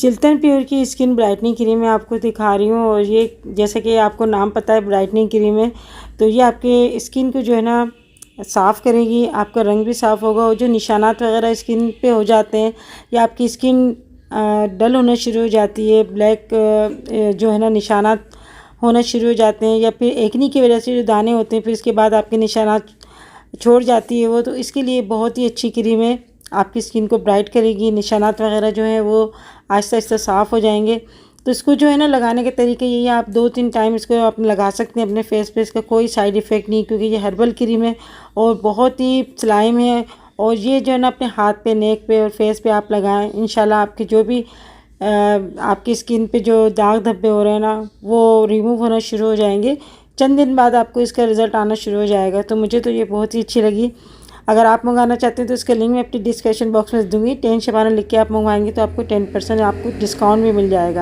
Chiltan pure की skin brightening cream मैं आपको दिखा रही हूँ। और ये जैसे कि आपको नाम पता है ब्राइटनिंग क्रीम है, तो ये आपके स्किन को जो है ना साफ़ करेगी, आपका रंग भी साफ़ होगा। और जो निशानात वगैरह स्किन पे हो जाते हैं या आपकी स्किन डल होना शुरू हो जाती है, ब्लैक जो है ना निशानात होना शुरू हो जाते हैं, या फिर एक्नी की वजह से जो दाने होते हैं फिर इसके बाद आपके निशानात छोड़ जाती है वो, तो इसके लिए बहुत ही अच्छी क्रीम है। आपकी स्किन को ब्राइट करेगी, निशानात वगैरह जो है वो आहिस्ता आहिस्ता साफ़ हो जाएंगे। तो इसको जो है ना लगाने के तरीके यही है, आप 2-3 टाइम इसको आप लगा सकते हैं अपने फेस पे। इसका कोई साइड इफ़ेक्ट नहीं, क्योंकि ये हर्बल क्रीम है और बहुत ही मुलायम है। और ये जो है ना अपने हाथ पे, नेक पे और फेस पे आप लगाएं, इंशाल्लाह आपकी जो भी आपकी स्किन पे जो दाग धब्बे हो रहे हैं ना वो रिमूव होना शुरू हो जाएंगे। चंद दिन बाद आपको इसका रिज़ल्ट आना शुरू हो जाएगा। तो मुझे तो ये बहुत ही अच्छी लगी। अगर आप मंगाना चाहते हैं तो इसका लिंक मैं अपनी डिस्क्रिप्शन बॉक्स में दूँगी। 10 शबाना लिख के आप मंगवाएंगे तो आपको 10% आपको डिस्काउंट भी मिल जाएगा।